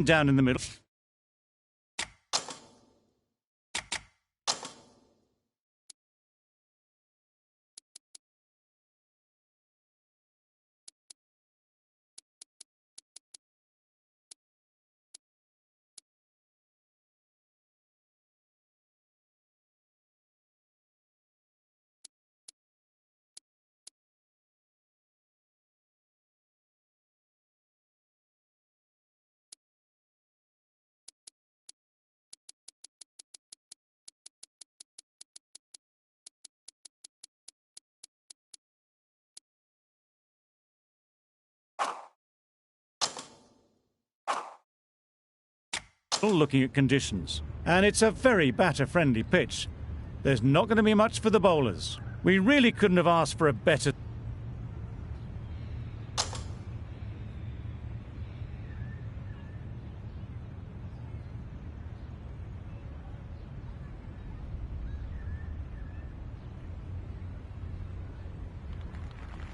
Down in the middle. Looking at conditions, and it's a very batter-friendly pitch. There's not going to be much for the bowlers. We really couldn't have asked for a better...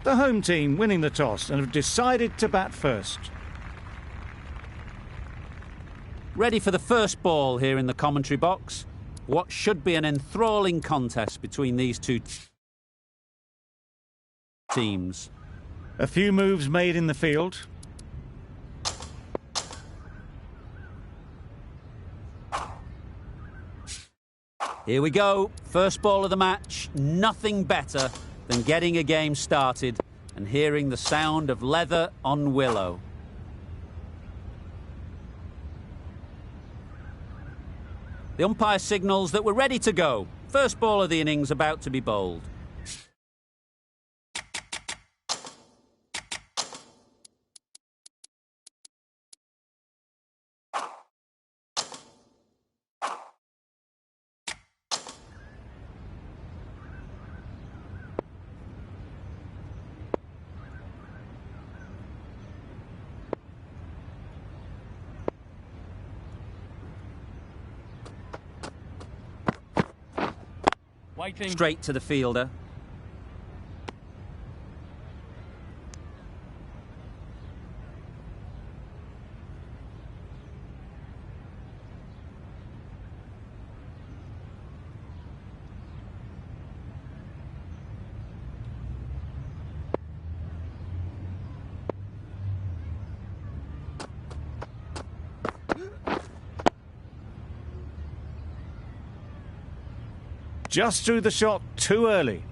The home team winning the toss and have decided to bat first. Ready for the first ball here in the commentary box. What should be an enthralling contest between these two teams. A few moves made in the field. Here we go. First ball of the match. Nothing better than getting a game started and hearing the sound of leather on willow. The umpire signals that we're ready to go. First ball of the innings about to be bowled. Straight to the fielder. Just threw the shot too early.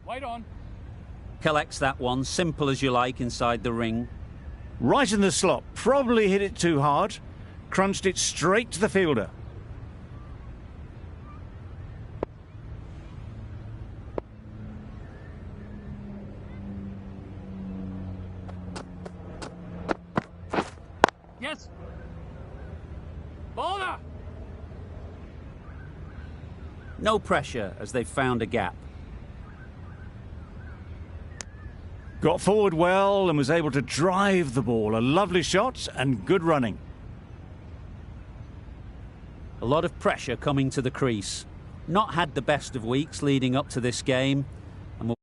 Wide on. Collects that one, simple as you like, inside the ring. Right in the slot, probably hit it too hard. Crunched it straight to the fielder. Yes. Bowler. No pressure as they've found a gap. Got forward well and was able to drive the ball. A lovely shot and good running. A lot of pressure coming to the crease. Not had the best of weeks leading up to this game. And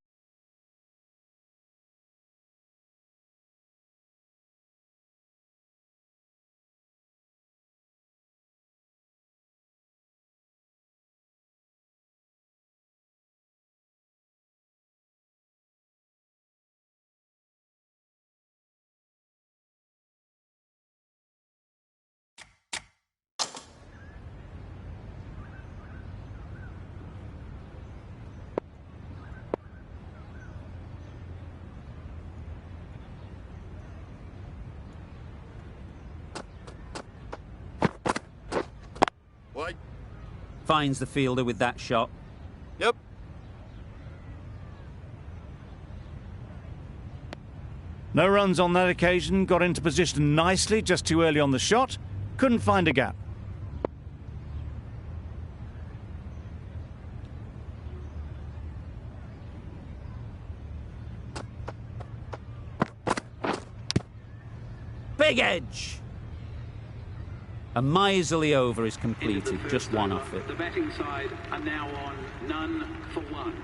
finds the fielder with that shot. Yep. No runs on that occasion. Got into position nicely, just too early on the shot. Couldn't find a gap. Big edge. A miserly over is completed, just one off it. The betting side are now on none for one.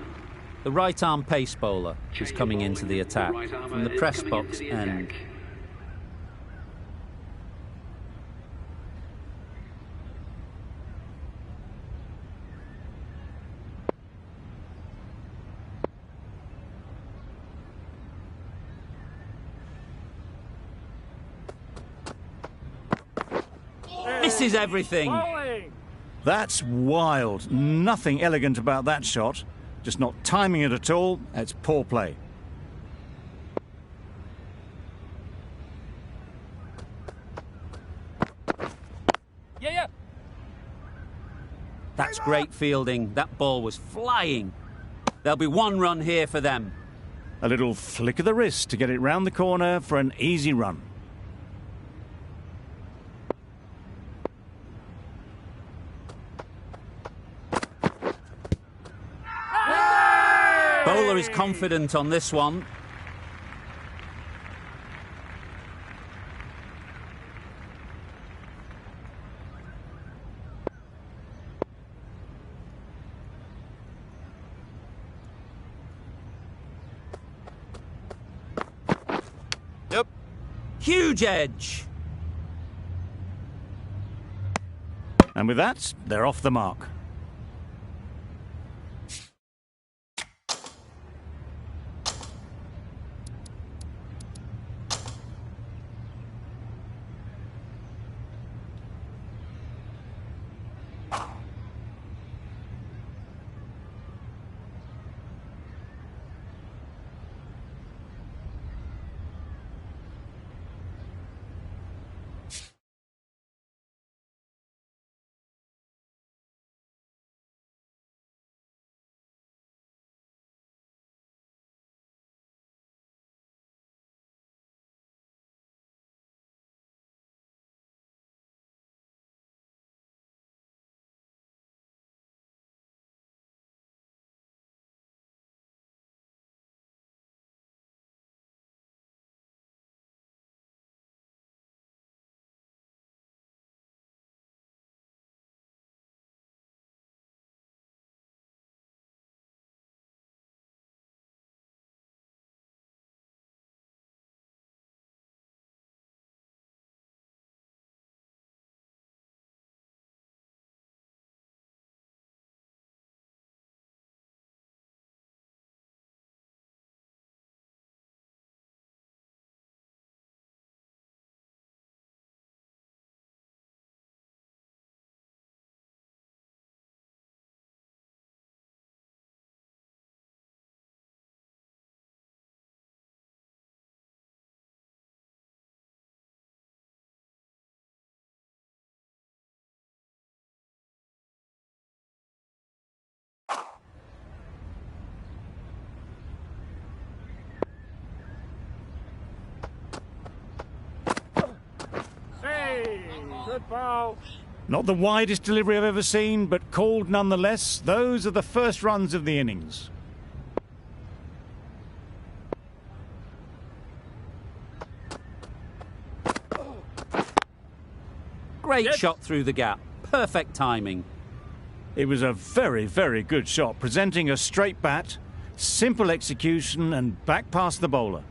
The right-arm pace bowler is coming into the attack from the press box end. Misses everything. That's wild. Nothing elegant about that shot. Just not timing it at all. It's poor play. Yeah. That's great fielding. That ball was flying. There'll be one run here for them. A little flick of the wrist to get it round the corner for an easy run. Bowler is confident on this one. Yep. Huge edge. And with that, they're off the mark. Good ball. Not the widest delivery I've ever seen, but called nonetheless. Those are the first runs of the innings. Great shot through the gap. Perfect timing. It was a very, very good shot, presenting a straight bat, simple execution and back past the bowler.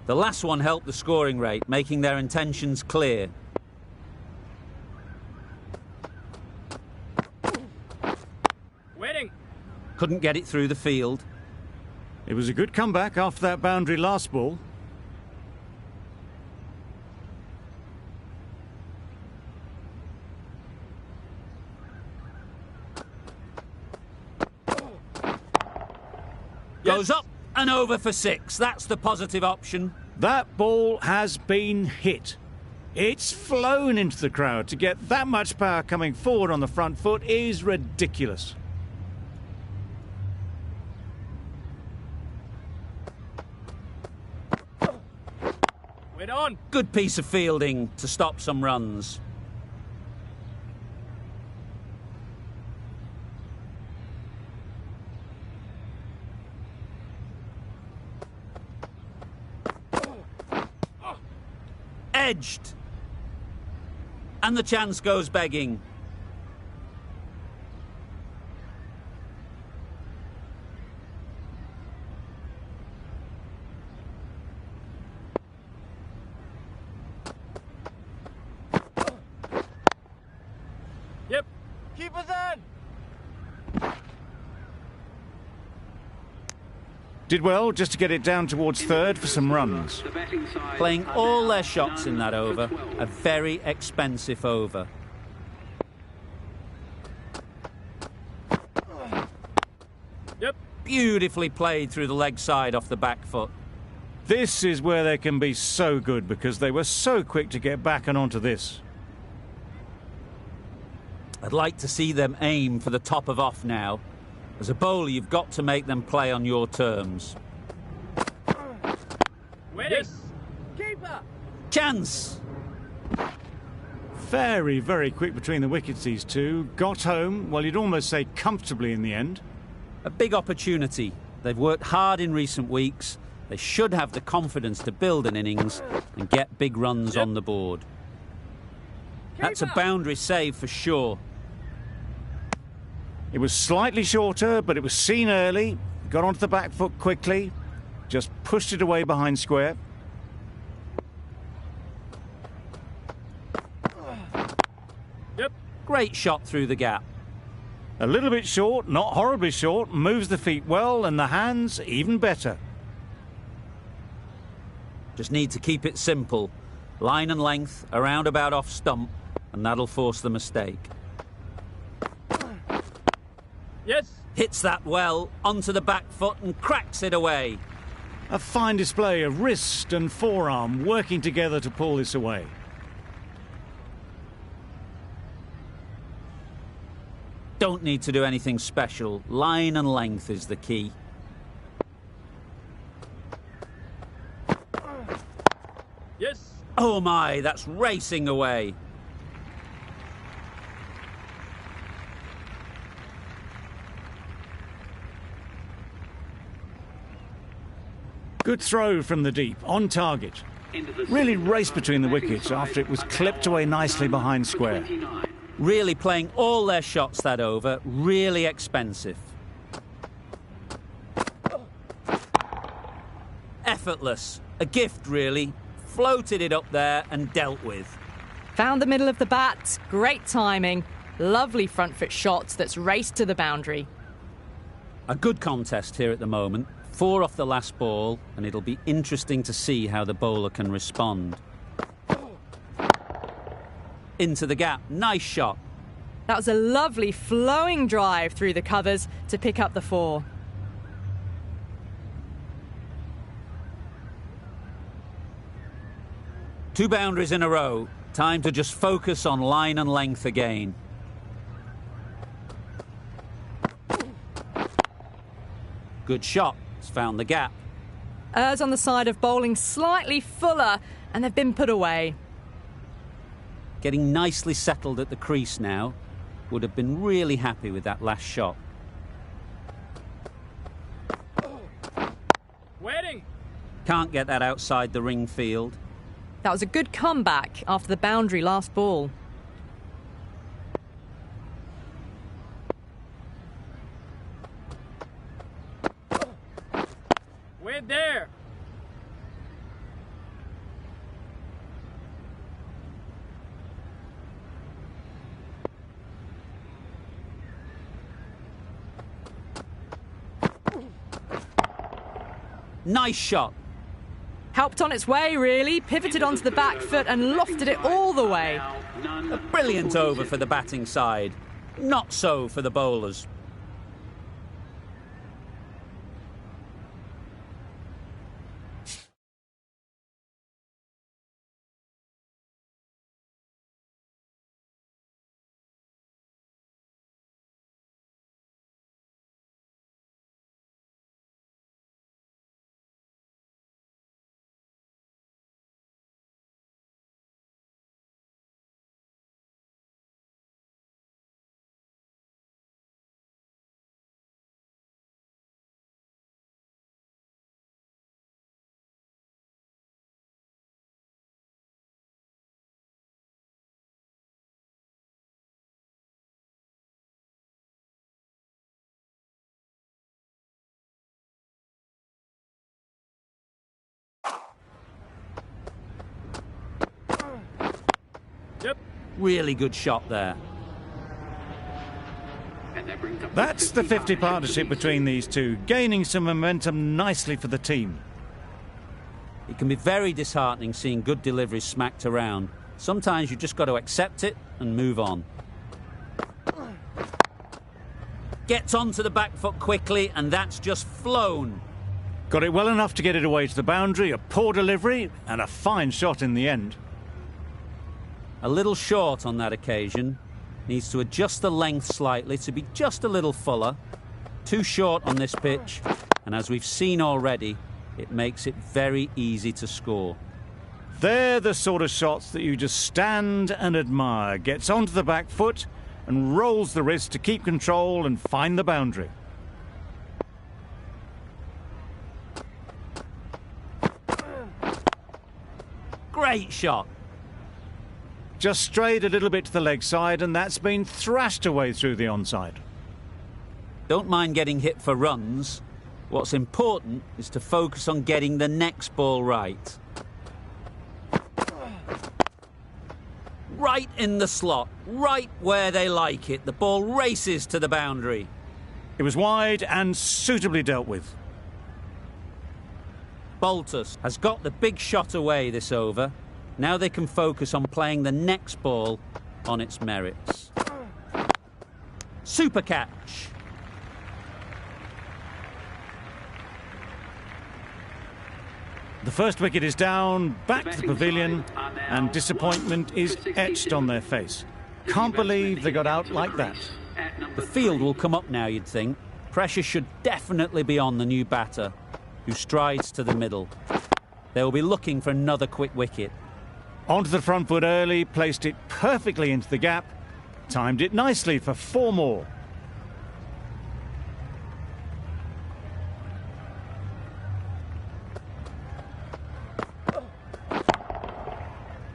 The last one helped the scoring rate, making their intentions clear. Winning. Couldn't get it through the field. It was a good comeback after that boundary last ball. Goes up and over for 6. That's the positive option. That ball has been hit. It's flown into the crowd. To get that much power coming forward on the front foot is ridiculous. We're on. Good piece of fielding to stop some runs. Edged. And the chance goes begging. Yep. Keep us in. Did well just to get it down towards third for some runs. The betting side Playing are all now their shots in that none for over. 12. A very expensive over. Yep. Beautifully played through the leg side off the back foot. This is where they can be so good because they were so quick to get back and onto this. I'd like to see them aim for the top of off now. As a bowler, you've got to make them play on your terms. Winning. Yes. Keeper. Chance! Very, very quick between the wickets, these two. Got home, well, you'd almost say comfortably in the end. A big opportunity. They've worked hard in recent weeks. They should have the confidence to build an innings and get big runs on the board. That's a boundary save for sure. It was slightly shorter, but it was seen early. Got onto the back foot quickly. Just pushed it away behind square. Yep. Great shot through the gap. A little bit short, not horribly short. Moves the feet well, and the hands even better. Just need to keep it simple. Line and length, around about off stump, and that'll force the mistake. Yes. Hits that well, onto the back foot and cracks it away. A fine display of wrist and forearm working together to pull this away. Don't need to do anything special. Line and length is the key. Yes. Oh my, that's racing away. Good throw from the deep, on target. Into the Really second raced half, between the the betting wickets side after it was are clipped now away nicely none behind for square. 29. Really playing all their shots that over. Really expensive. Effortless. A gift, really. Floated it up there and dealt with. Found the middle of the bat. Great timing. Lovely front foot shot that's raced to the boundary. A good contest here at the moment. 4 off the last ball, and it'll be interesting to see how the bowler can respond. Into the gap. Nice shot. That was a lovely flowing drive through the covers to pick up the 4. Two boundaries in a row. Time to just focus on line and length again. Good shot. It's found the gap. Errs on the side of bowling slightly fuller, and they've been put away. Getting nicely settled at the crease now. Would have been really happy with that last shot. Waiting. Can't get that outside the ring field. That was a good comeback after the boundary last ball. We're there. Nice shot. Helped on its way, really. Pivoted onto the back foot and lofted it all the way. Now none A brilliant over for the batting side. Not so for the bowlers. Yep. Really good shot there. And that brings up That's the 50 partnership partnership between these two, gaining some momentum nicely for the team. It can be very disheartening seeing good deliveries smacked around. Sometimes you just got to accept it and move on. Gets onto the back foot quickly, and that's just flown. Got it well enough to get it away to the boundary, a poor delivery, and a fine shot in the end. A little short on that occasion. Needs to adjust the length slightly to be just a little fuller. Too short on this pitch, and as we've seen already, it makes it very easy to score. They're the sort of shots that you just stand and admire. Gets onto the back foot and rolls the wrist to keep control and find the boundary. Great shot. Just strayed a little bit to the leg side, and that's been thrashed away through the onside. Don't mind getting hit for runs. What's important is to focus on getting the next ball right. Right in the slot, right where they like it. The ball races to the boundary. It was wide and suitably dealt with. Baltus has got the big shot away this over. Now they can focus on playing the next ball on its merits. Super catch. The first wicket is down, back to the pavilion, and disappointment is etched on their face. Can't believe they got out like that. The field will come up now, you'd think. Pressure should definitely be on the new batter, who strides to the middle. They will be looking for another quick wicket. Onto the front foot early, placed it perfectly into the gap, timed it nicely for 4 more.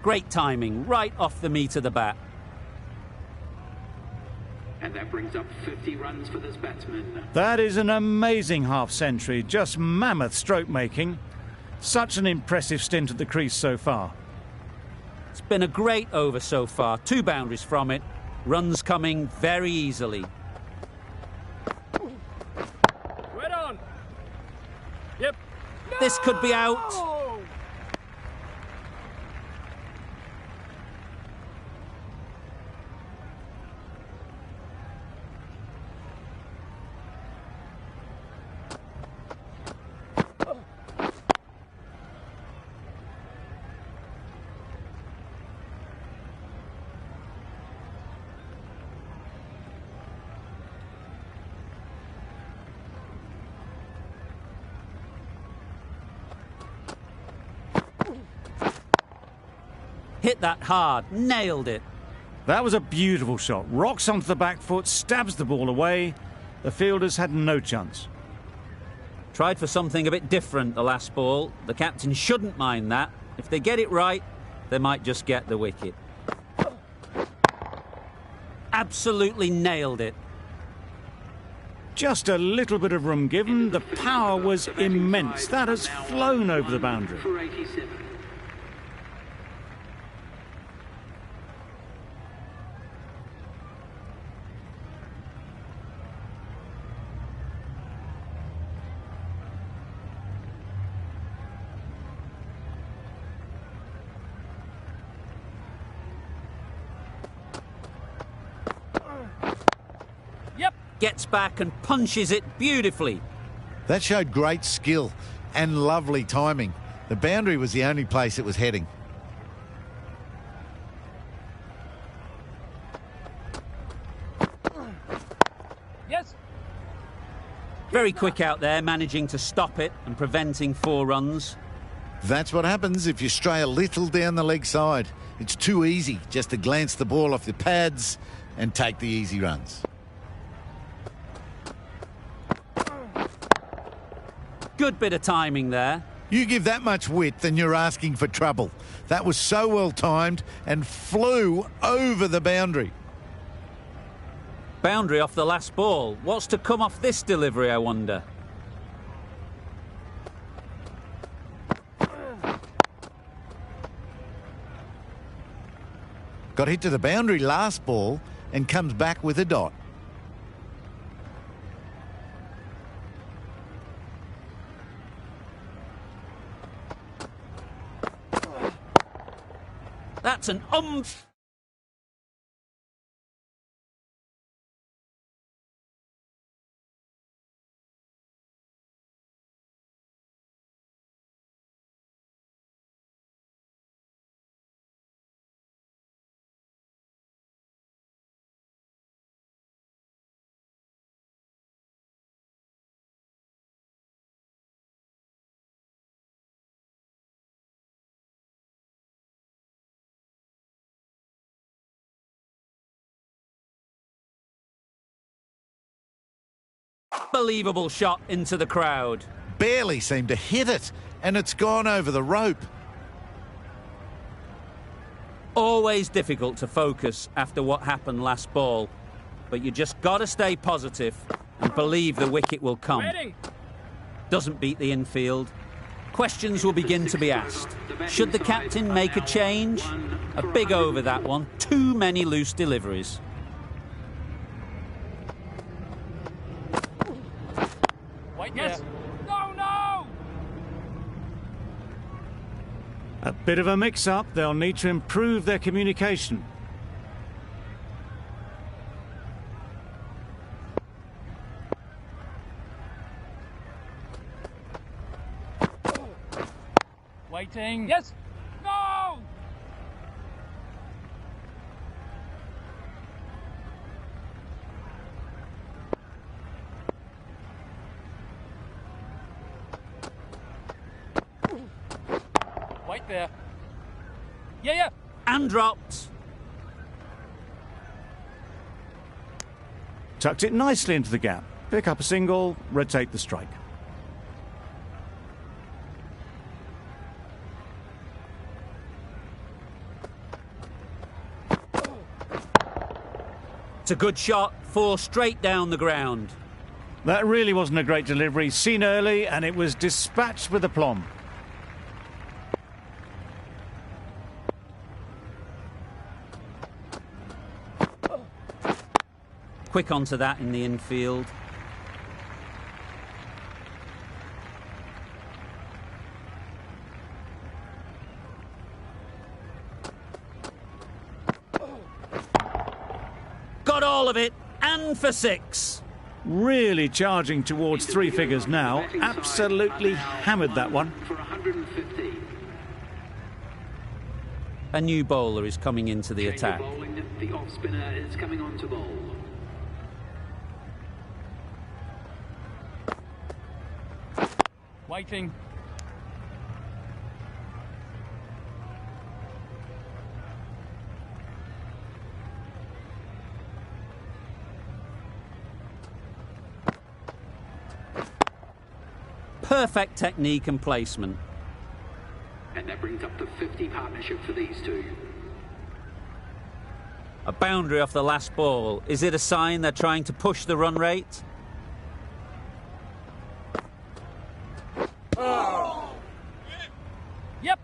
Great timing, right off the meat of the bat. And that brings up 50 runs for this batsman. That is an amazing half-century, just mammoth stroke making. Such an impressive stint at the crease so far. It's been a great over so far. 2 boundaries from it. Runs coming very easily. Right on. Yep. This could be out. Oh. Hit that hard, nailed it. That was a beautiful shot. Rocks onto the back foot, stabs the ball away. The fielders had no chance. Tried for something a bit different the last ball. The captain shouldn't mind that. If they get it right, they might just get the wicket. Absolutely nailed it. Just a little bit of room given. The power was immense. That has flown over the boundary. For 87. Yep. Gets back and punches it beautifully. That showed great skill and lovely timing. The boundary was the only place it was heading. Yes. Very quick out there, managing to stop it and preventing 4 runs. That's what happens if you stray a little down the leg side. It's too easy just to glance the ball off the pads and take the easy runs. Good bit of timing there. You give that much width and you're asking for trouble. That was so well timed and flew over the boundary. Boundary off the last ball. What's to come off this delivery, I wonder? Got hit to the boundary last ball and comes back with a dot. That's an unbelievable shot into the crowd. Barely seemed to hit it, and it's gone over the rope. Always difficult to focus after what happened last ball, but you just got to stay positive and believe the wicket will come. Ready. Doesn't beat the infield. Questions will begin to be asked. Should the captain make a change? A big over that one. Too many loose deliveries. Wait, yes. No, no! A bit of a mix-up. They'll need to improve their communication. Waiting. Yes. No! Wait there. Yeah, yeah. And dropped. Tucked it nicely into the gap. Pick up a single, rotate the strike. It's a good shot, 4 straight down the ground. That really wasn't a great delivery. Seen early, and it was dispatched with aplomb. Quick onto that in the infield. Got all of it, and for 6. Really charging towards 3 figures now. Absolutely hammered that one. For 150. A new bowler is coming into the attack. Bowling, the off spinner is coming on to bowl. Waiting. Perfect technique and placement. And that brings up the 50 partnership for these two. A boundary off the last ball. Is it a sign they're trying to push the run rate? Yep.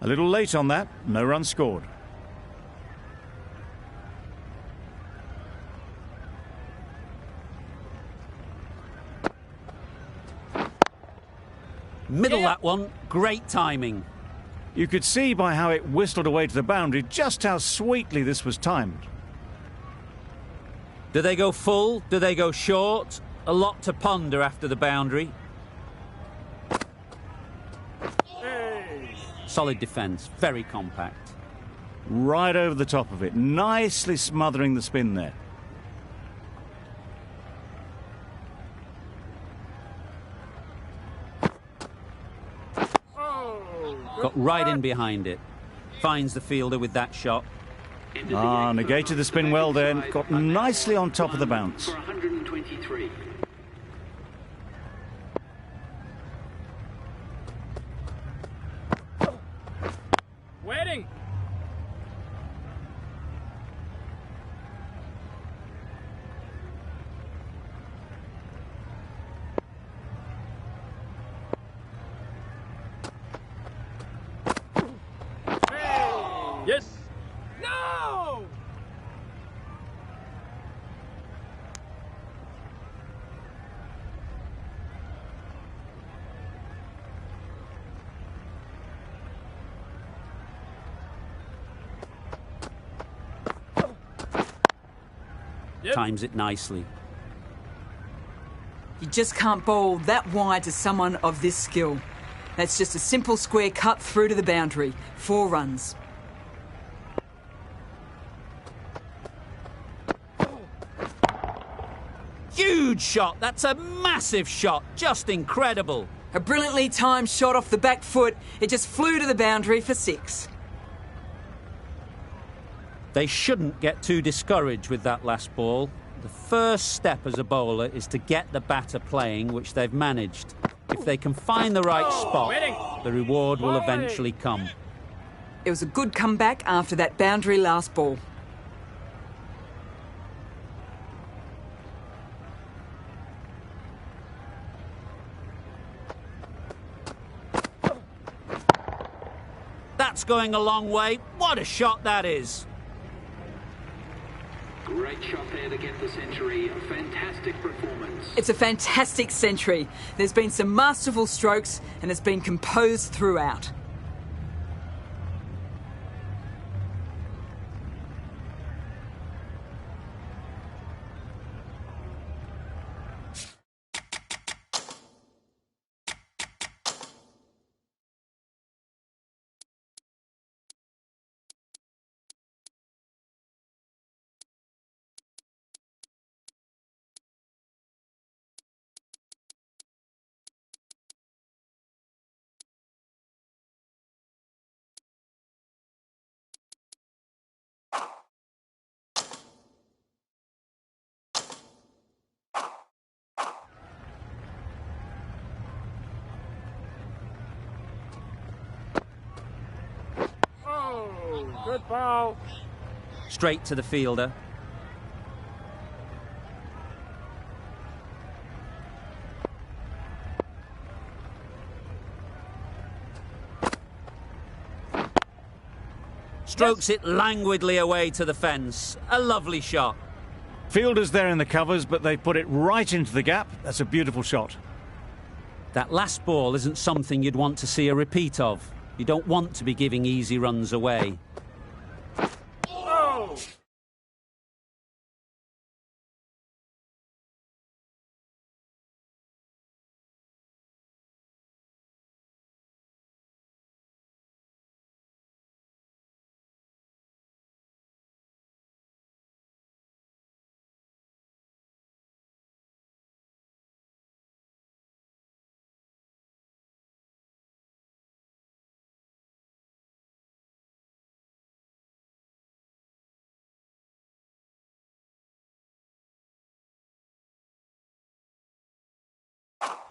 A little late on that. No run scored. Middle that one. Great timing. You could see by how it whistled away to the boundary just how sweetly this was timed. Do they go full? Do they go short? A lot to ponder after the boundary. Solid defence, very compact. Right over the top of it, nicely smothering the spin there. Got right in behind it. Finds the fielder with that shot. Negated the spin well then. Got nicely on top of the bounce. For 123. Waiting. Yep. Times it nicely. You just can't bowl that wide to someone of this skill. That's just a simple square cut through to the boundary. 4 runs. Huge shot! That's a massive shot! Just incredible! A brilliantly timed shot off the back foot. It just flew to the boundary for 6. They shouldn't get too discouraged with that last ball. The first step as a bowler is to get the batter playing, which they've managed. If they can find the right spot, the reward will eventually come. It was a good comeback after that boundary last ball. That's going a long way. What a shot that is! Great shot there to get the century. A fantastic performance. It's a fantastic century. There's been some masterful strokes and it's been composed throughout. Good ball. Straight to the fielder. Strokes it languidly away to the fence. A lovely shot. Fielder's there in the covers, but they put it right into the gap. That's a beautiful shot. That last ball isn't something you'd want to see a repeat of. You don't want to be giving easy runs away. Oh!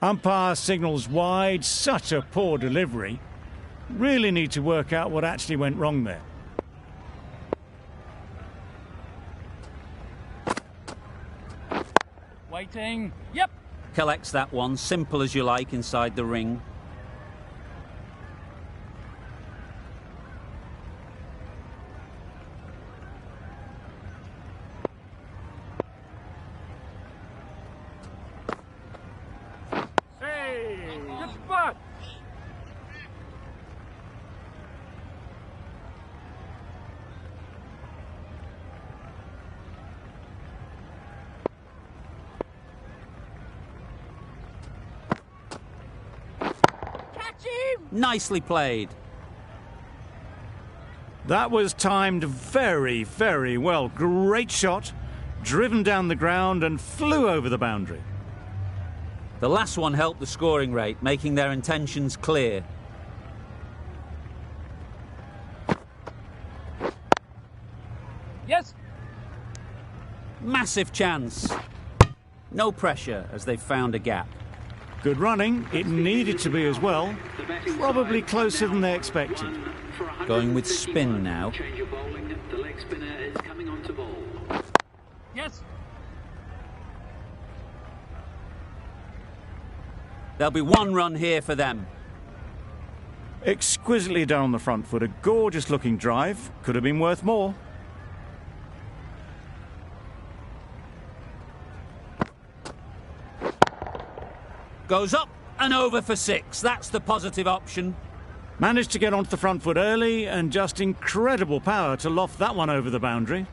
Umpire signals wide. Such a poor delivery. Really need to work out what actually went wrong there. Waiting. Yep. Collects that one, simple as you like, inside the ring. Hey, good spot. Catch him. Nicely played. That was timed very, very well. Great shot. Driven down the ground and flew over the boundary. The last one helped the scoring rate, making their intentions clear. Yes. Massive chance. No pressure as they've found a gap. Good running. It needed to be as well. Probably closer than they expected. Going with spin now. Change of bowling. The leg spinner is coming on to bowl. Yes. There'll be 1 run here for them. Exquisitely done on the front foot. A gorgeous looking drive. Could have been worth more. Goes up and over for 6. That's the positive option. Managed to get onto the front foot early and just incredible power to loft that one over the boundary.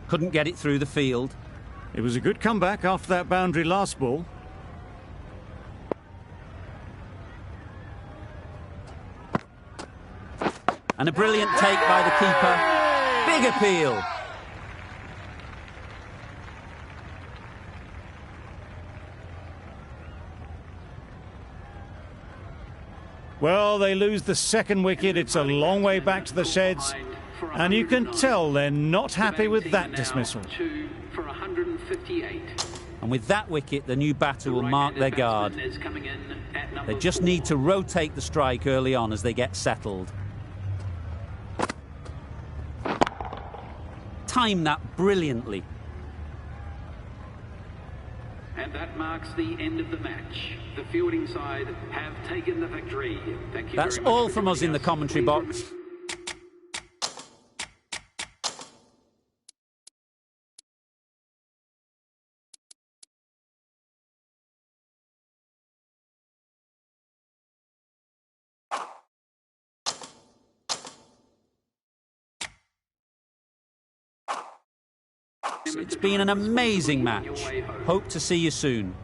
Couldn't get it through the field. It was a good comeback after that boundary last ball. And a brilliant take by the keeper. Big appeal. Well, they lose the second wicket. It's a long way back to the sheds. And you can tell they're not happy with that dismissal. 2 for 158. And with that wicket, the new batter will mark their guard. They just need to rotate the strike early on as they get settled. Time that brilliantly. And that marks the end of the match. The fielding side have taken the victory. Thank you. That's very much all for from us in joining the commentary Please box. It's been an amazing match. Hope to see you soon.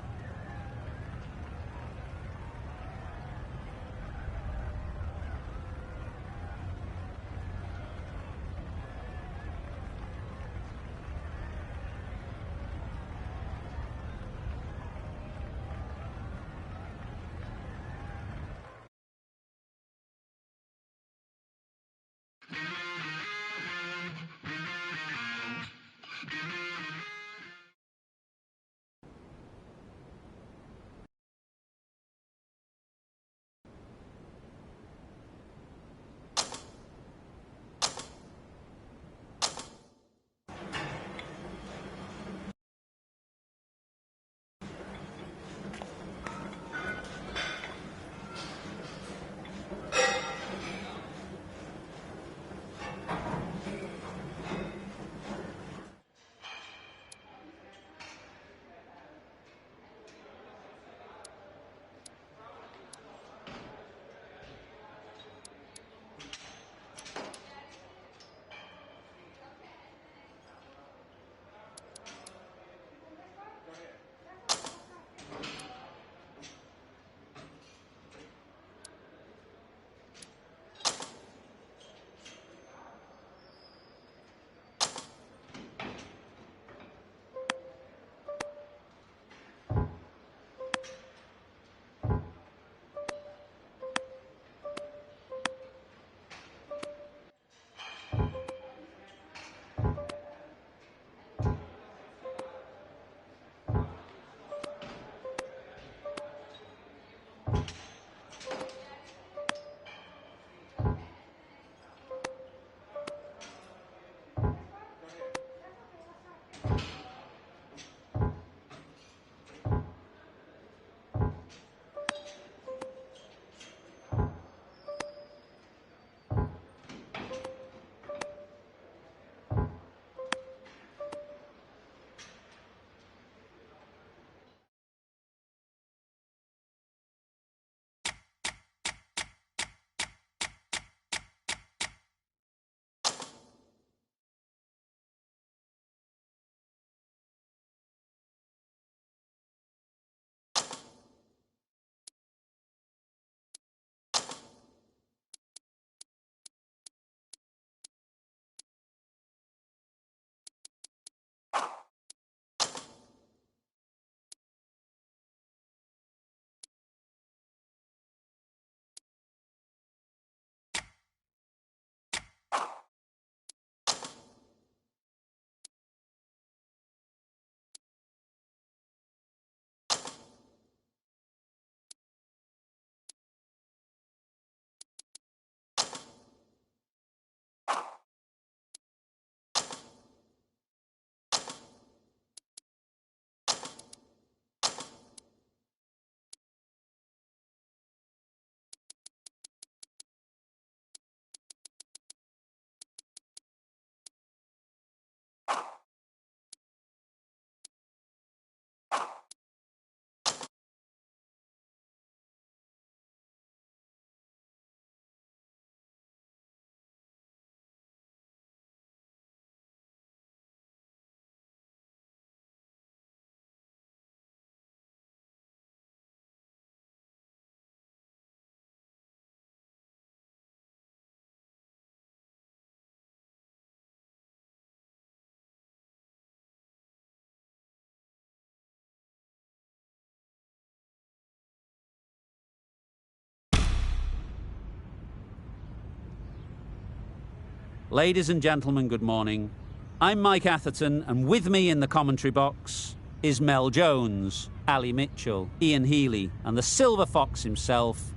Ladies and gentlemen, good morning. I'm Mike Atherton, and with me in the commentary box is Mel Jones, Ali Mitchell, Ian Healy, and the Silver Fox himself,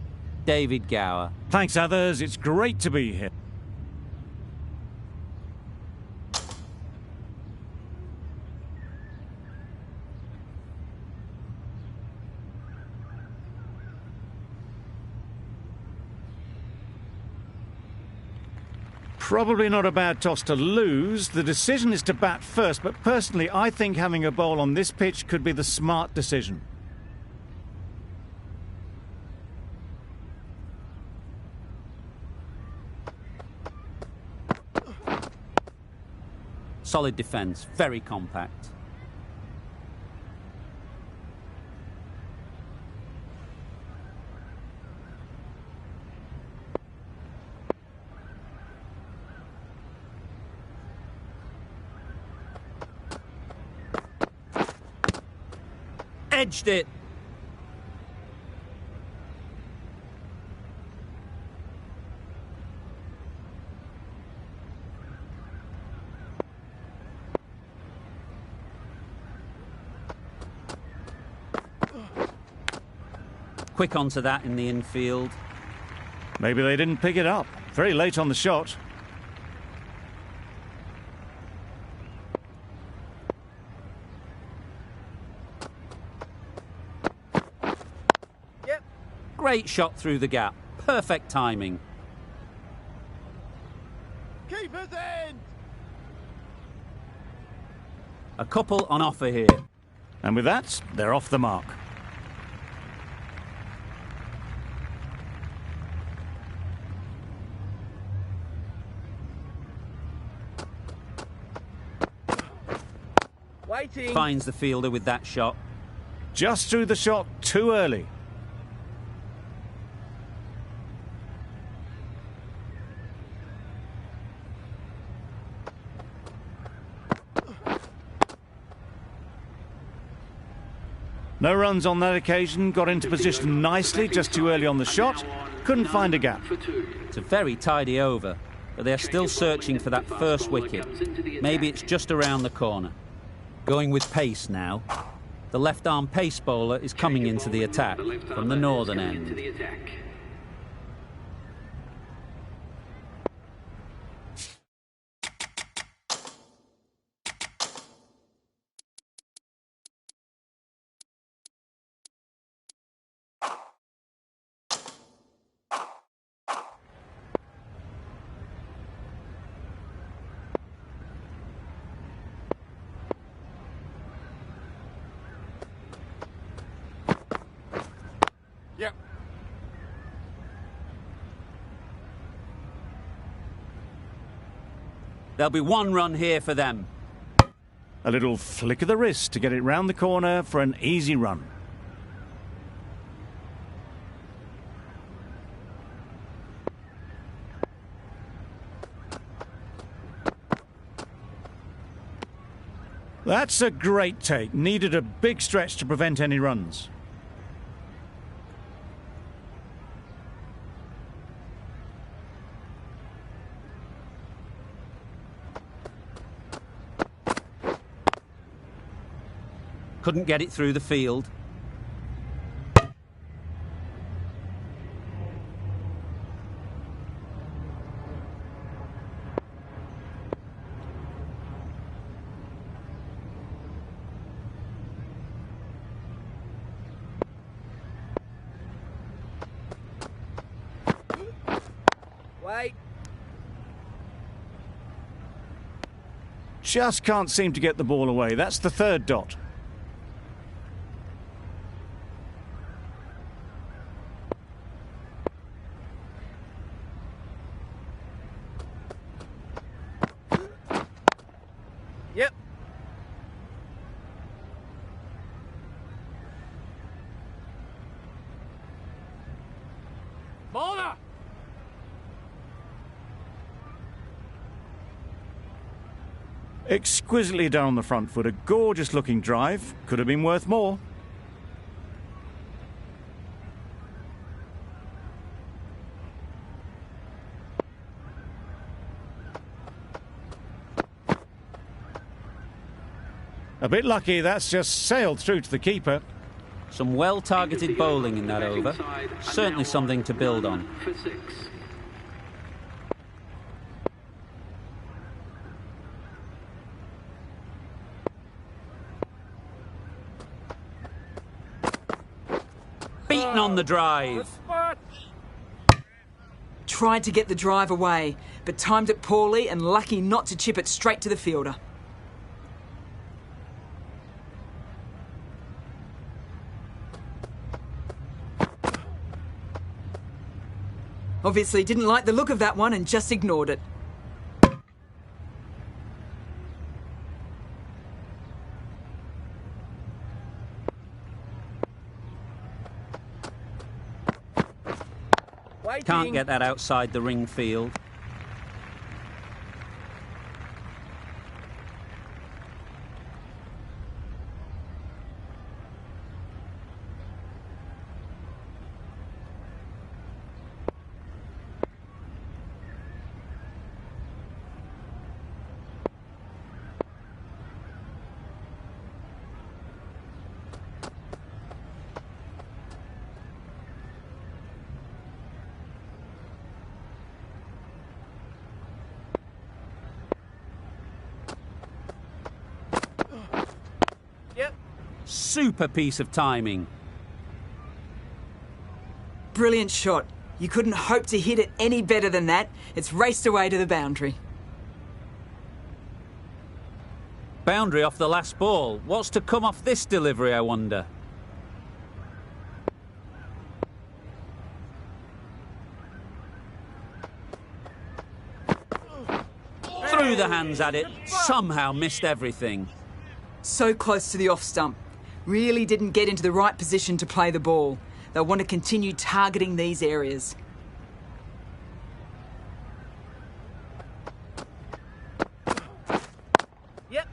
David Gower. Thanks, others. It's great to be here. Probably not a bad toss to lose. The decision is to bat first, but personally, I think having a bowl on this pitch could be the smart decision. Solid defence, very compact. Edged it. Quick onto that in the infield. Maybe they didn't pick it up. Very late on the shot. Great shot through the gap. Perfect timing. Keeper's end! A couple on offer here. And with that, they're off the mark. Waiting. Finds the fielder with that shot. Just threw the shot too early. No runs on that occasion, got into position nicely, just too early on the shot, couldn't find a gap. It's a very tidy over, but they're still searching for that first wicket. Maybe it's just around the corner. Going with pace now. The left-arm pace bowler is coming into the attack from the northern end. Yep. There'll be one run here for them. A little flick of the wrist to get it round the corner for an easy run. That's a great take. Needed a big stretch to prevent any runs. Couldn't get it through the field. Wait. Just can't seem to get the ball away. That's the third dot. Yep. Bowler. Exquisitely done on the front foot. A gorgeous looking drive. Could have been worth more. A bit lucky, that's just sailed through to the keeper. Some well-targeted bowling in that over. Certainly something to build on. For 6. Beaten on the drive. Spot. Tried to get the drive away, but timed it poorly and lucky not to chip it straight to the fielder. Obviously didn't like the look of that one and just ignored it. Waiting. Can't get that outside the ring field. Yep. Super piece of timing. Brilliant shot. You couldn't hope to hit it any better than that. It's raced away to the boundary. Boundary off the last ball. What's to come off this delivery, I wonder? Threw the hands at it. Somehow missed everything. So close to the off stump. Really didn't get into the right position to play the ball. They'll want to continue targeting these areas. Yep.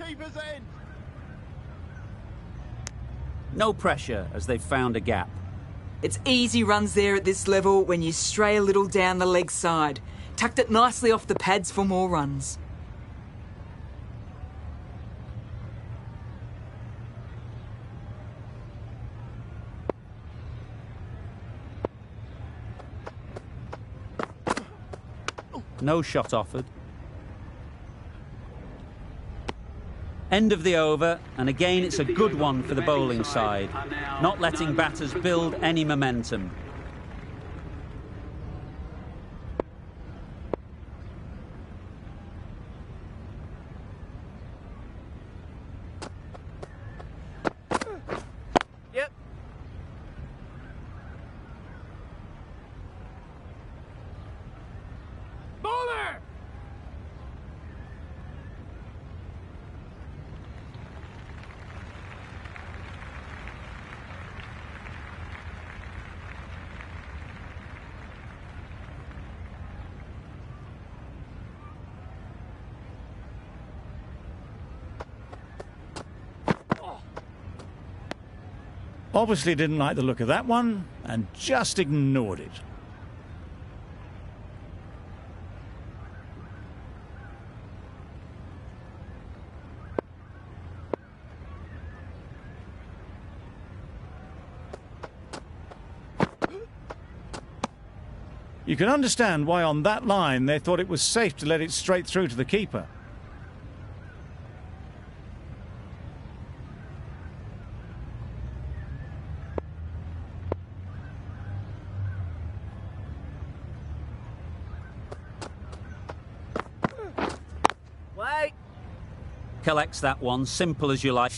Keeper's end. No pressure as they've found a gap. It's easy runs there at this level when you stray a little down the leg side. Tucked it nicely off the pads for more runs. No shot offered. End of the over, and again it's a good one for the bowling side, not letting batters build any momentum. Yep. Bowler. Obviously didn't like the look of that one and just ignored it. You can understand why on that line they thought it was safe to let it straight through to the keeper. Wait. Collects that one, simple as you like.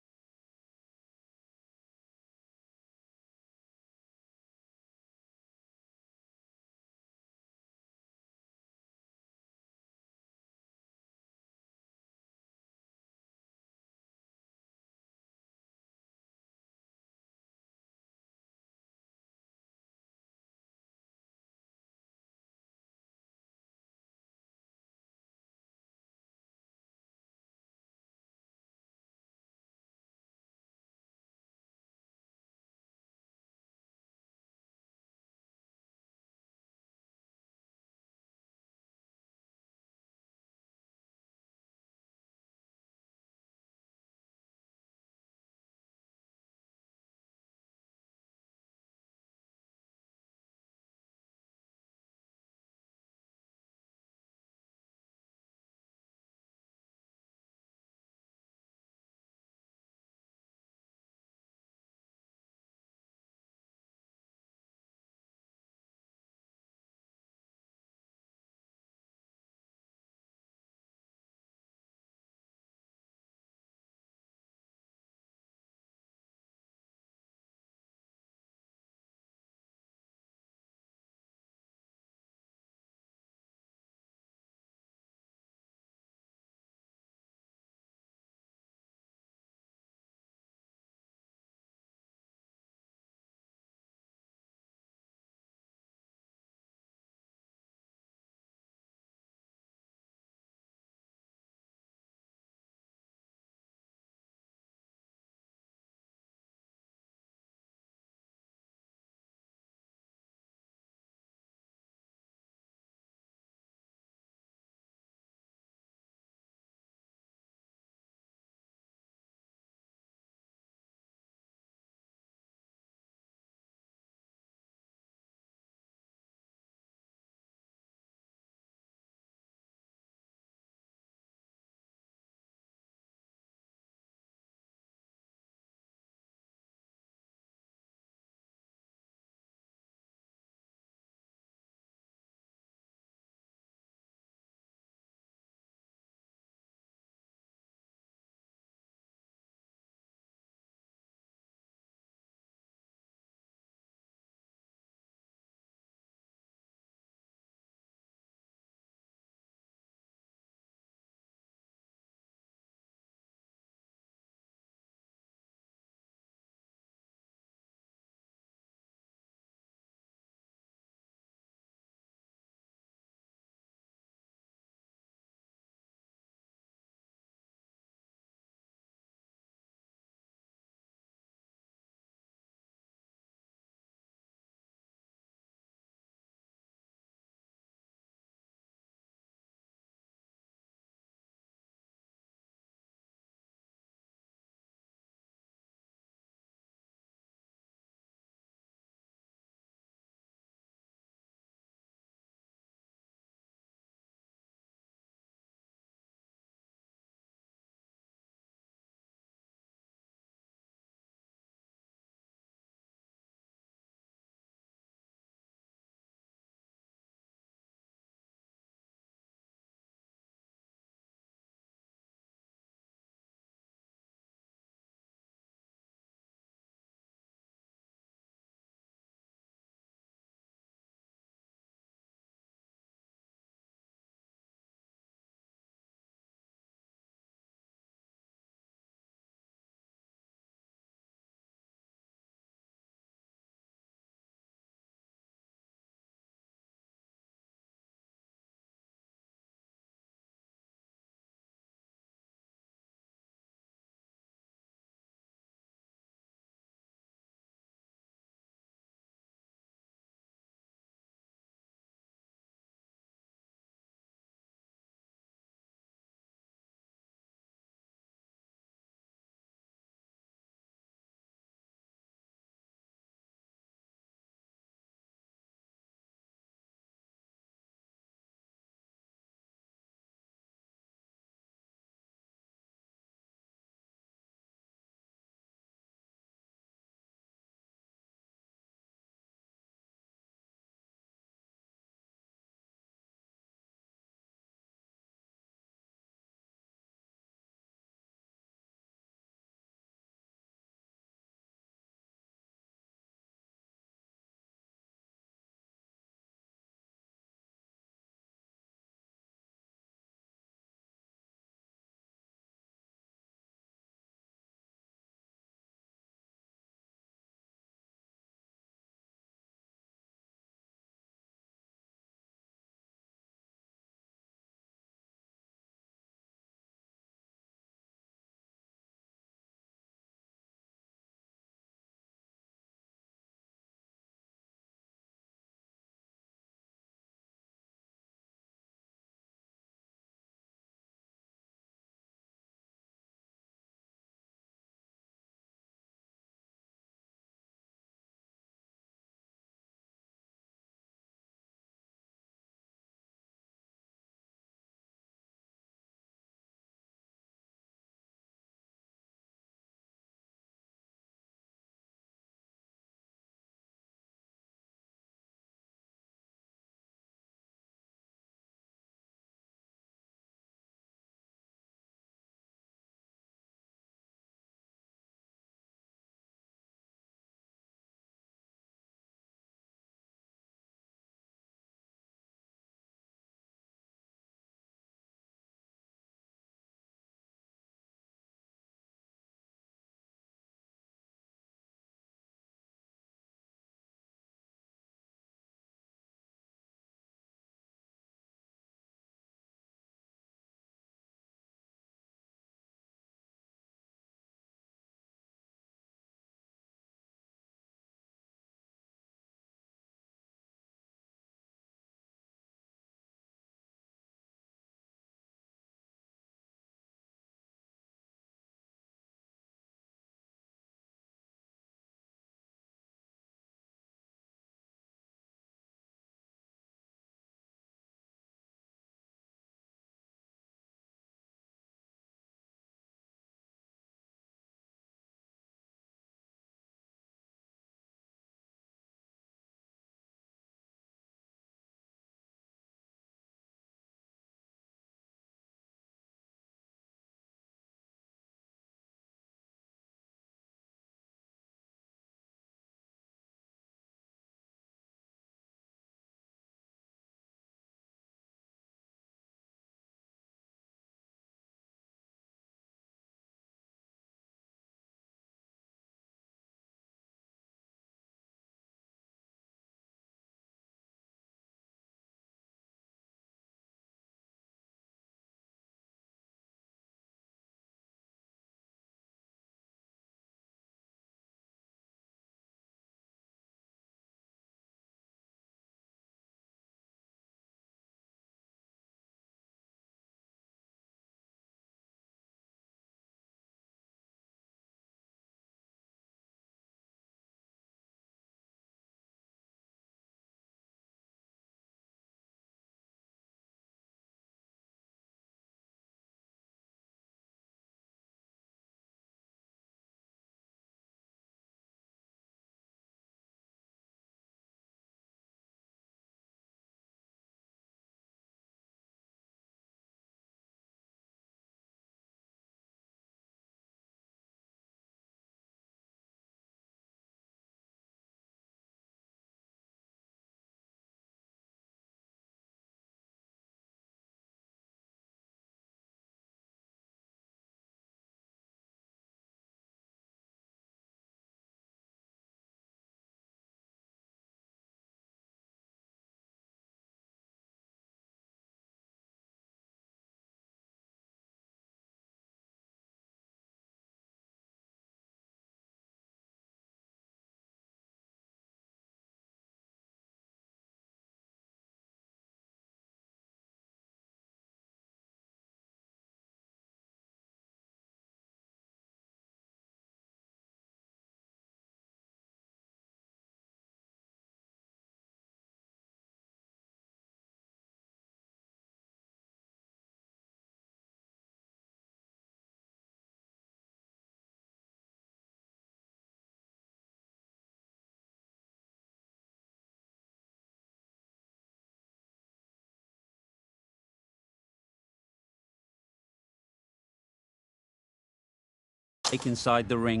inside the ring.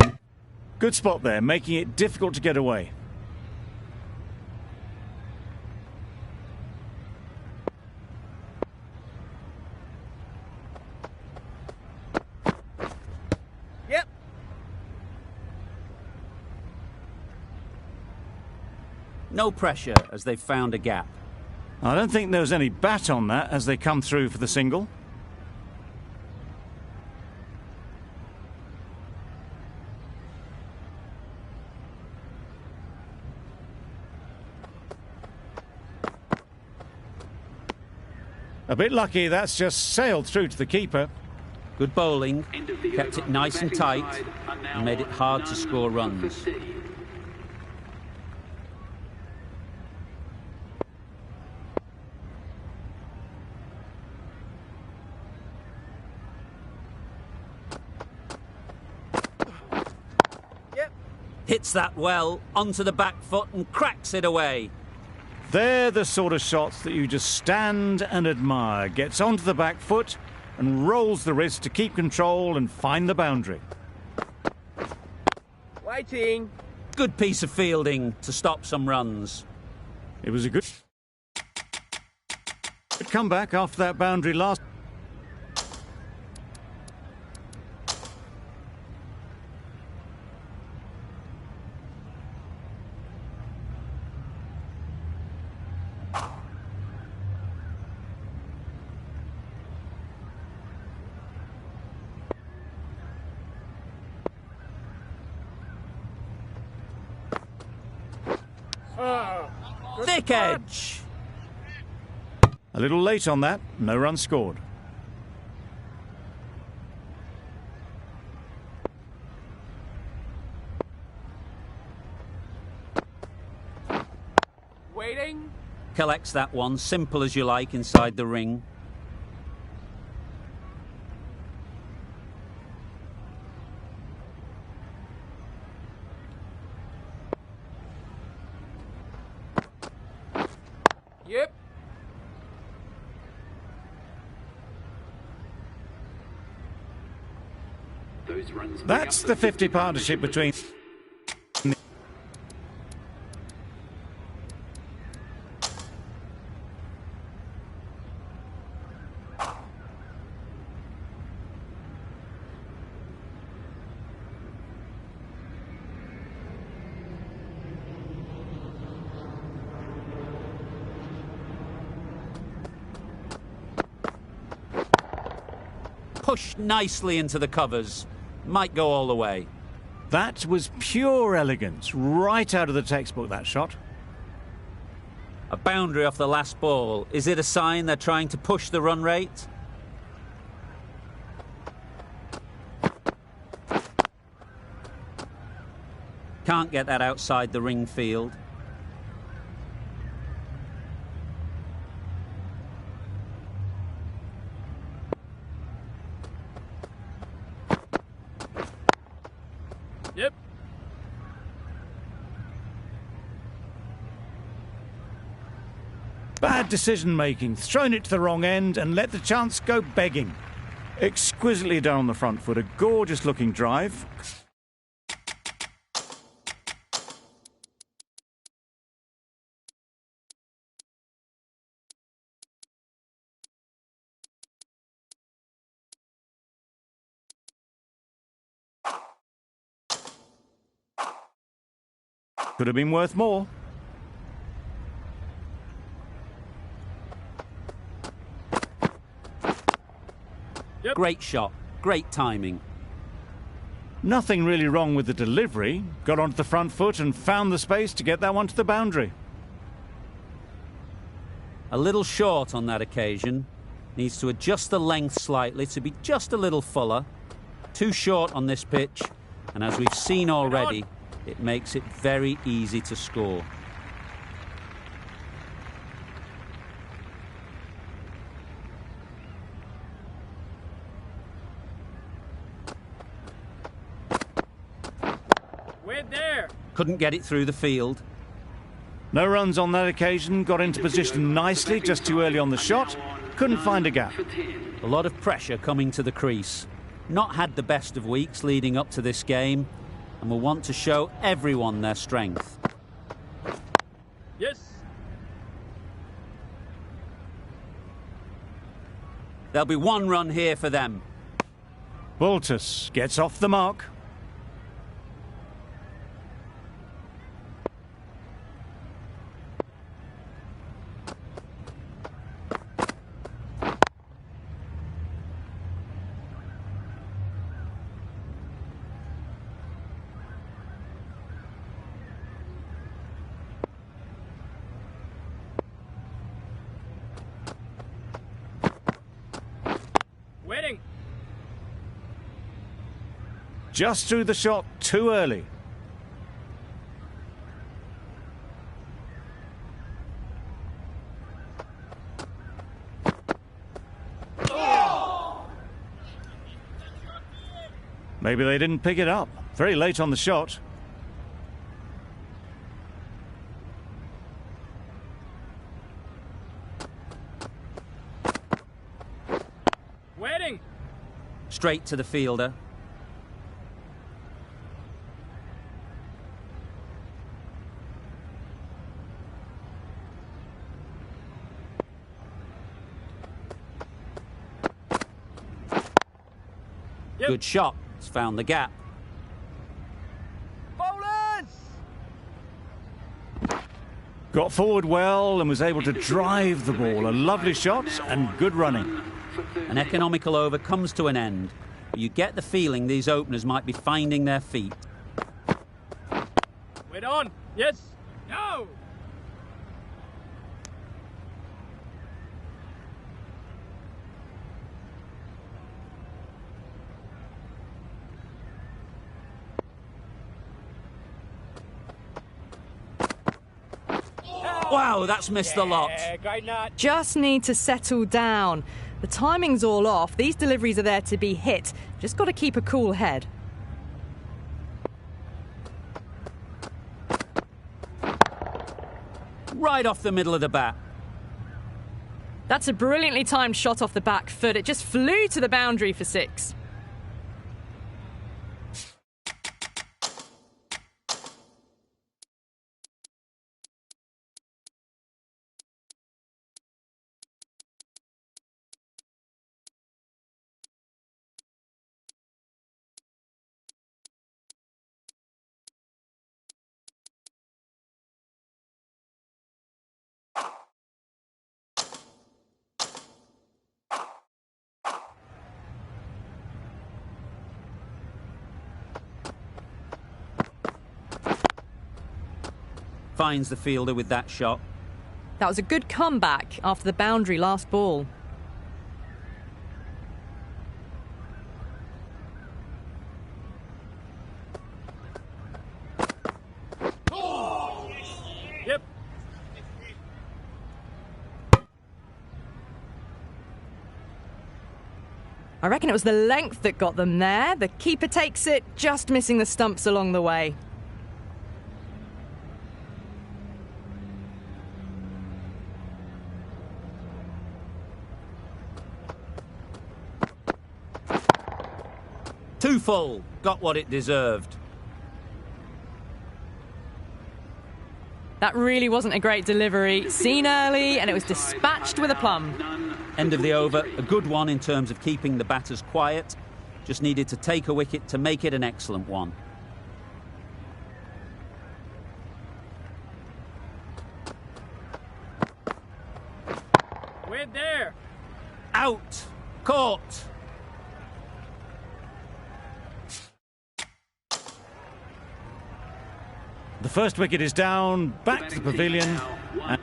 Good spot there, making it difficult to get away. Yep. No pressure as they've found a gap. I don't think there was any bat on that as they come through for the single. A bit lucky, that's just sailed through to the keeper. Good bowling, End of the kept over. it nice The and batting tight, side are now and made it hard to none score for runs. 15. Yep. Hits that well, onto the back foot and cracks it away. They're the sort of shots that you just stand and admire. Gets onto the back foot and rolls the wrist to keep control and find the boundary. Waiting. Good piece of fielding to stop some runs. It was a good comeback after that boundary last. Thick edge. A little late on that, no run scored. Waiting. Collects that one, simple as you like, inside the ring. Yep. Those runs That's the 50 partnership between. Pushed nicely into the covers. Might go all the way. That was pure elegance, right out of the textbook, that shot. A boundary off the last ball. Is it a sign they're trying to push the run rate? Can't get that outside the ring field. Yep. Bad decision making, thrown it to the wrong end and let the chance go begging. Exquisitely done on the front foot, a gorgeous looking drive. Could have been worth more. Yep. Great shot, great timing. Nothing really wrong with the delivery. Got onto the front foot and found the space to get that one to the boundary. A little short on that occasion. Needs to adjust the length slightly to be just a little fuller. Too short on this pitch, and as we've seen already, it makes it very easy to score. We're there. Couldn't get it through the field. No runs on that occasion, got into position nicely, just too early on the shot. Couldn't find a gap. A lot of pressure coming to the crease. not had the best of weeks leading up to this game and will want to show everyone their strength. Yes. There'll be one run here for them. Baltus gets off the mark. Waiting. Just threw the shot too early. Maybe they didn't pick it up. Very late on the shot. Waiting. Straight to the fielder. Yep. Good shot. It's found the gap. Bowlers! Got forward well and was able to drive the ball. A lovely shot and good running. An economical over comes to an end, but you get the feeling these openers might be finding their feet. Wait on. Yes. Go. Wow, that's missed the lot. Yeah, great nut. Just need to settle down. The timing's all off. These deliveries are there to be hit. Just got to keep a cool head. Right off the middle of the bat. That's a brilliantly timed shot off the back foot. It just flew to the boundary for 6. Finds the fielder with that shot. That was a good comeback after the boundary last ball. Yep. I reckon it was the length that got them there. The keeper takes it, just missing the stumps along the way. Too full. Got what it deserved. That really wasn't a great delivery. Seen early, and it was dispatched with a plum. End of the over. A good one in terms of keeping the batters quiet. Just needed to take a wicket to make it an excellent one. Wait there. Out. Caught. The first wicket is down, back to the pavilion. And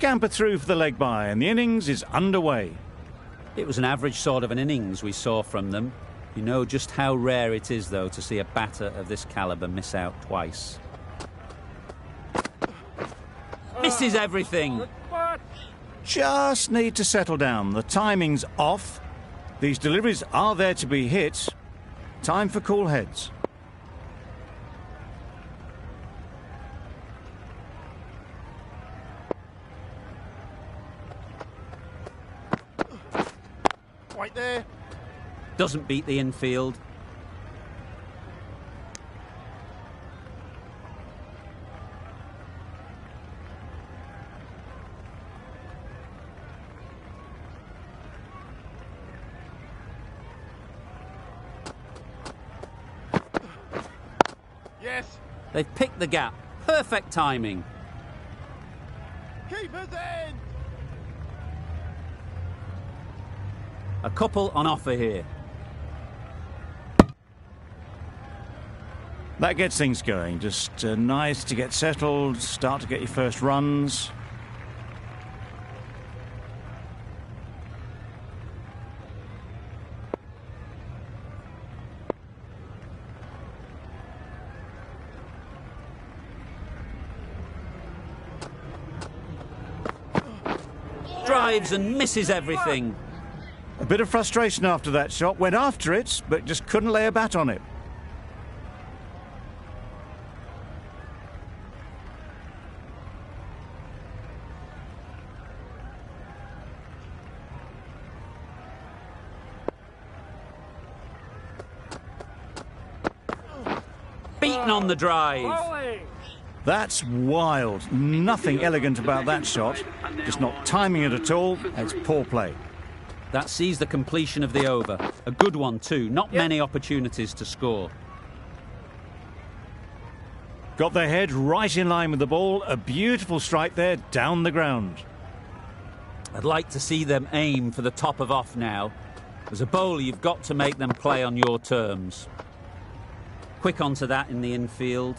scamper through for the leg bye, and the innings is underway. It was an average sort of an innings we saw from them. You know just how rare it is, though, to see a batter of this calibre miss out twice. Misses everything. Just need to settle down. The timing's off. These deliveries are there to be hit. Time for cool heads. Right there. Doesn't beat the infield. Yes. They've picked the gap. Perfect timing. Keeper's end. A couple on offer here. That gets things going. Just nice to get settled, start to get your first runs. Drives and misses everything. A bit of frustration after that shot. Went after it, but just couldn't lay a bat on it. Beaten on the drive. Bowling. That's wild. Nothing elegant about that shot. Just not timing it at all. It's poor play. That sees the completion of the over. A good one too. Not many opportunities to score. Got their head right in line with the ball. A beautiful strike there down the ground. I'd like to see them aim for the top of off now. As a bowler, you've got to make them play on your terms. Quick onto that in the infield.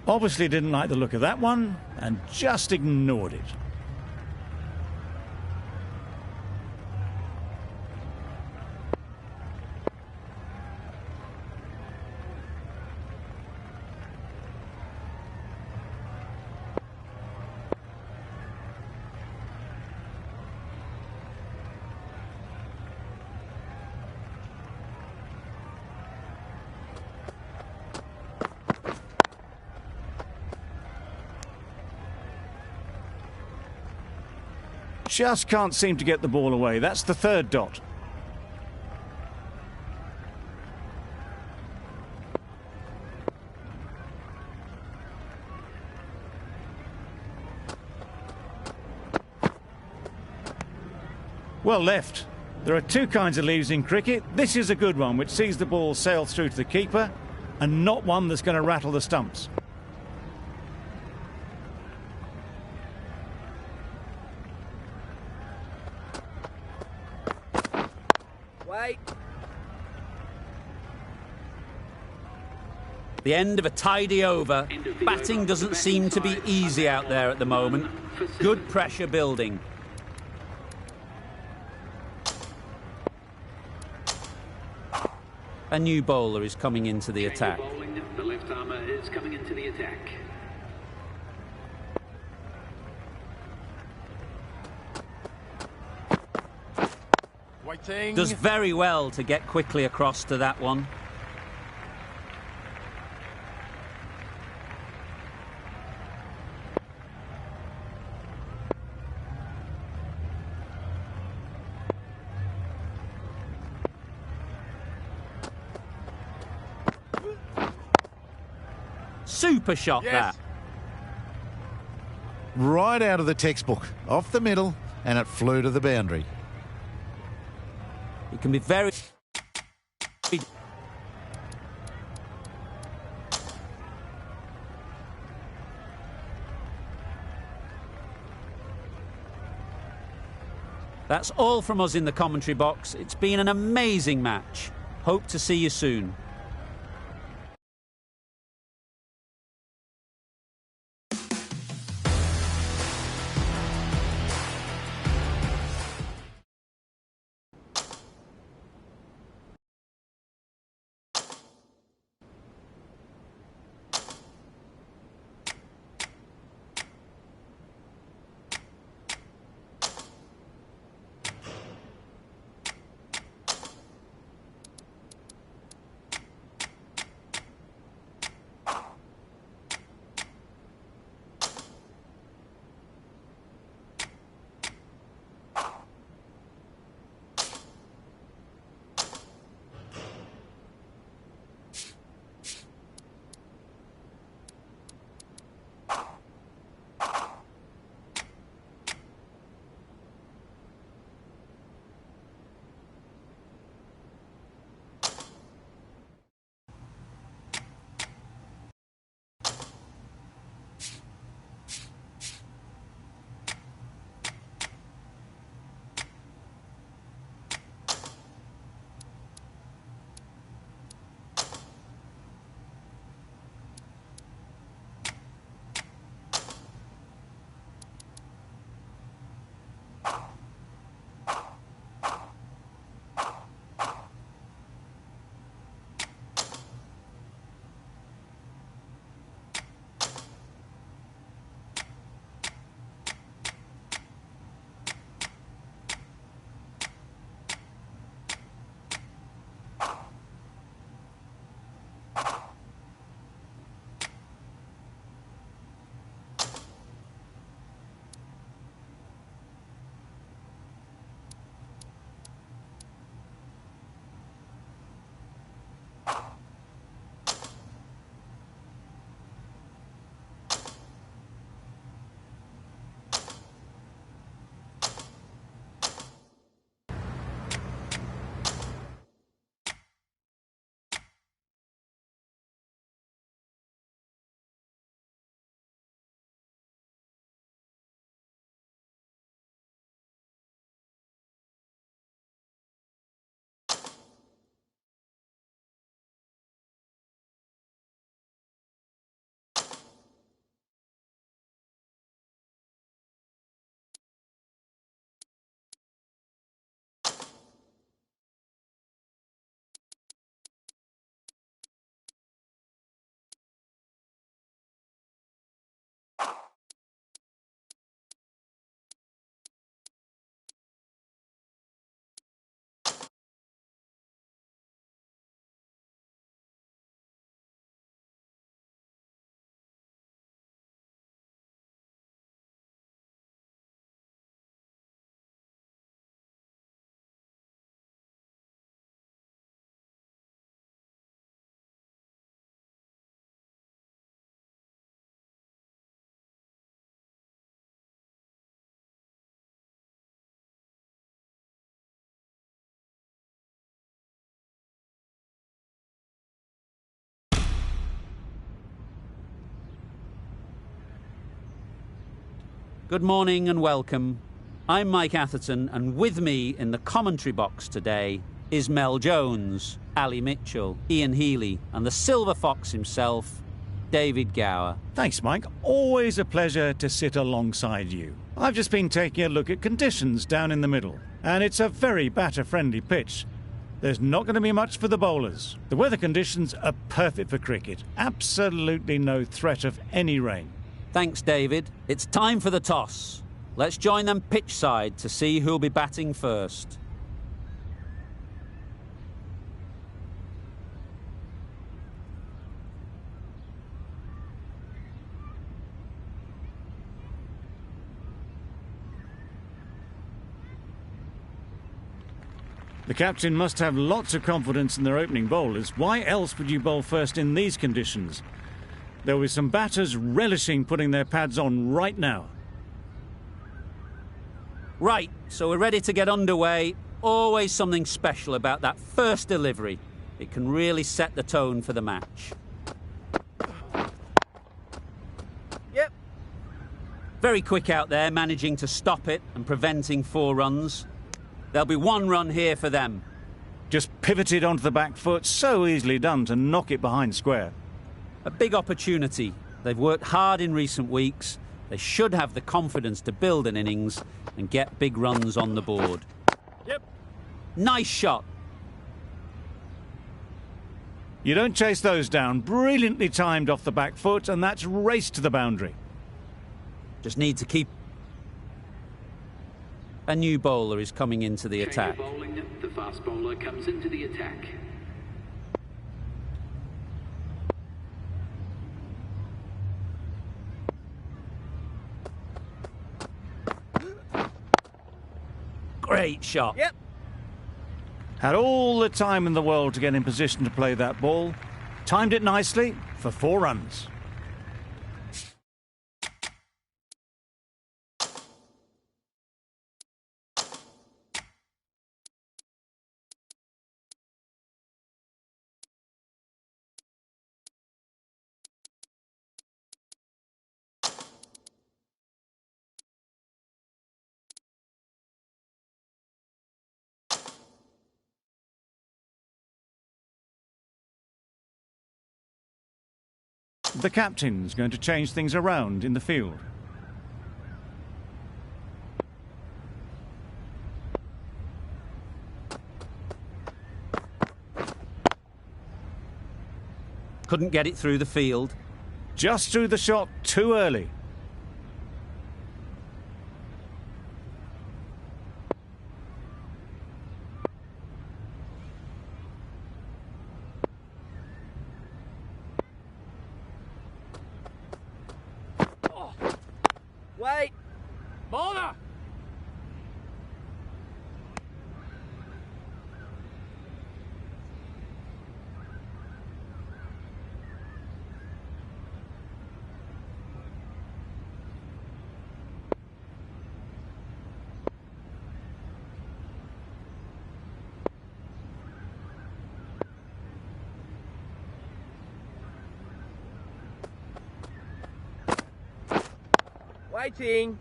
Obviously didn't like the look of that one and just ignored it. Just can't seem to get the ball away. That's the third dot. Well left. There are two kinds of leaves in cricket. This is a good one, which sees the ball sail through to the keeper, and not one that's going to rattle the stumps. Wait. The end of a tidy over. Batting doesn't seem to be easy out there at the moment. Good pressure building. A new bowler is coming into the attack. The left armour is coming into the attack. Waiting. Does very well to get quickly across to that one. Super shot that. Right out of the textbook, off the middle, and it flew to the boundary. It can be very... That's all from us in the commentary box. It's been an amazing match. Hope to see you soon. Good morning and welcome. I'm Mike Atherton, and with me in the commentary box today is Mel Jones, Ali Mitchell, Ian Healy, and the Silver Fox himself, David Gower. Thanks, Mike. Always a pleasure to sit alongside you. I've just been taking a look at conditions down in the middle, and it's a very batter-friendly pitch. There's not going to be much for the bowlers. The weather conditions are perfect for cricket. Absolutely no threat of any rain. Thanks, David. It's time for the toss. Let's join them pitch side to see who'll be batting first. The captain must have lots of confidence in their opening bowlers. Why else would you bowl first in these conditions? There will be some batters relishing putting their pads on right now. Right, so we're ready to get underway. Always something special about that first delivery. It can really set the tone for the match. Yep. Very quick out there, managing to stop it and preventing 4 runs. There'll be one run here for them. Just pivoted onto the back foot, so easily done to knock it behind square. A big opportunity. They've worked hard in recent weeks. They should have the confidence to build an innings and get big runs on the board. Yep. Nice shot. You don't chase those down. Brilliantly timed off the back foot, and that's race to the boundary. Just need to keep... A new bowler is coming into the Change of attack. bowling. The fast bowler comes into the attack. Great shot. Yep. Had all the time in the world to get in position to play that ball. Timed it nicely for 4 runs. The captain's going to change things around in the field. Couldn't get it through the field. Just threw the shot too early. Wait. Bowler. Waiting.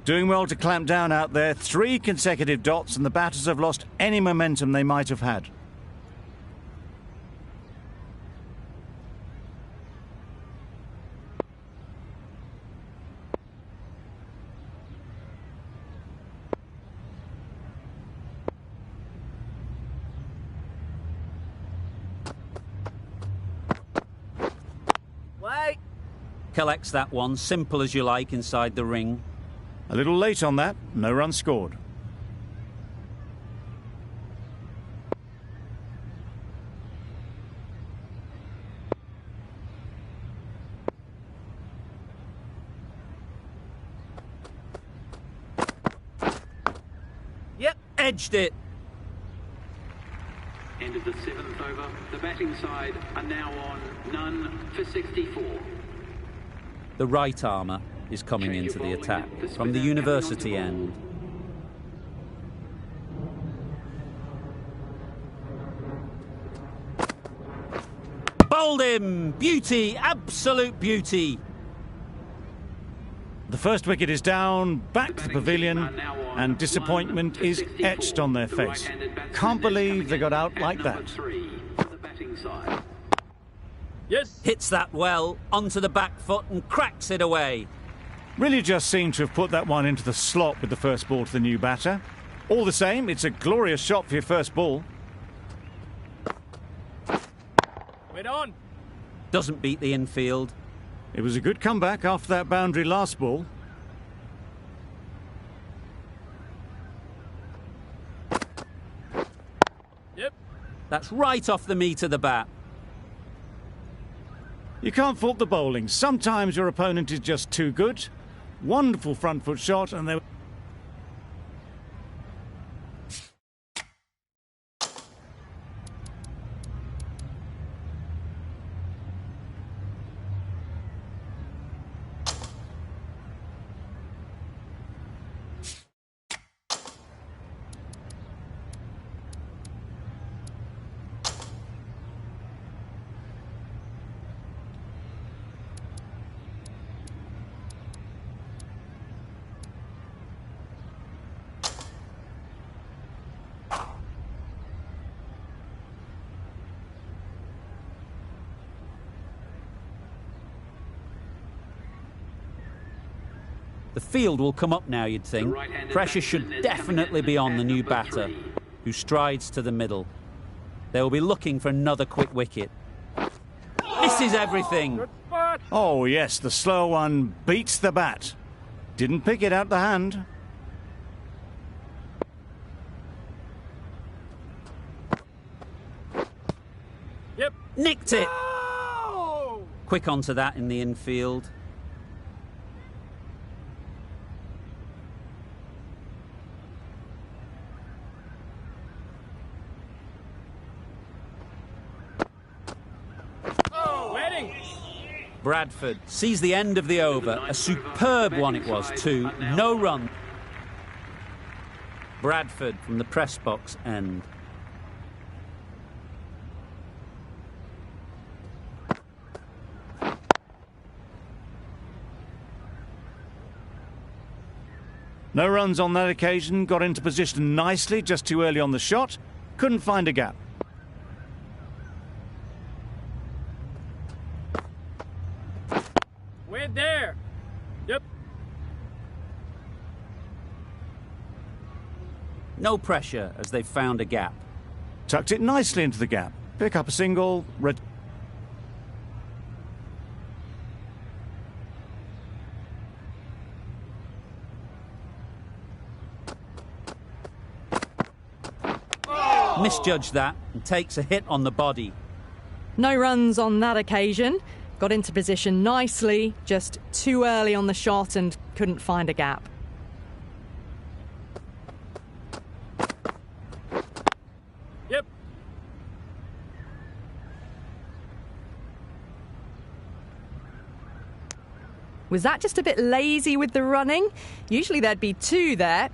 Doing well to clamp down out there. 3 consecutive dots, and the batters have lost any momentum they might have had. Wait. Collects that one, simple as you like, inside the ring. A little late on that, no run scored. Yep. Edged it. End of the 7th over. The batting side are now on none for 64. The right armour is coming Change into of the bowling. attack The from the spinner university coming onto end. Bowled him! Beauty! Absolute beauty! The first wicket is down, back to the pavilion, and disappointment is etched on their face. Can't believe they got out like that. 3 for the batting side. Yes. Hits that well, onto the back foot and cracks it away. Really just seemed to have put that one into the slot with the first ball to the new batter. All the same, it's a glorious shot for your first ball. Wait on. Doesn't beat the infield. It was a good comeback after that boundary last ball. Yep. That's right off the meat of the bat. You can't fault the bowling. Sometimes your opponent is just too good. Wonderful front foot shot, and they... The field will come up now, you'd think. Pressure should definitely be on the new batter, who strides to the middle. They will be looking for another quick wicket. Misses everything. Oh, yes, the slow one beats the bat. Didn't pick it out the hand. Yep. Nicked it. Oh! Quick onto that in the infield. Waiting. Bradford sees the end of the over. A superb one it was too. No run. Bradford from the press box end. No runs on that occasion, got into position nicely, just too early on the shot. Couldn't find a gap. We're there. Yep. No pressure as they've found a gap. Tucked it nicely into the gap. Pick up a single. Misjudged that and takes a hit on the body. No runs on that occasion. Got into position nicely, just too early on the shot and couldn't find a gap. Yep. Was that just a bit lazy with the running? Usually there'd be two there.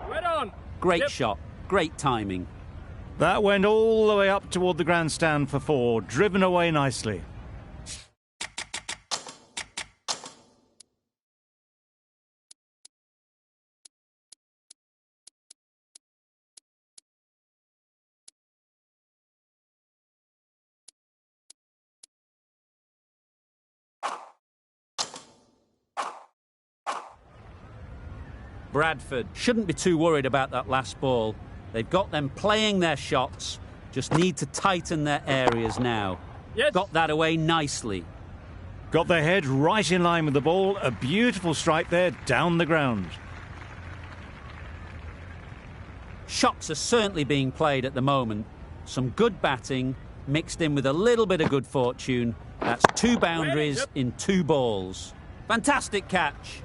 Right on. Great Yep. shot. Great timing. That went all the way up toward the grandstand for four, driven away nicely. Bradford shouldn't be too worried about that last ball. They've got them playing their shots, just need to tighten their areas now. Yes. Got that away nicely. Got their head right in line with the ball. A beautiful strike there down the ground. Shots are certainly being played at the moment. Some good batting mixed in with a little bit of good fortune. That's two boundaries Yep. in two balls. Fantastic catch.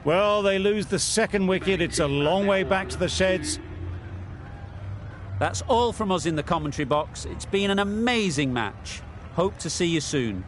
Well, they lose the second wicket. It's a long way back to the sheds. That's all from us in the commentary box. It's been an amazing match. Hope to see you soon.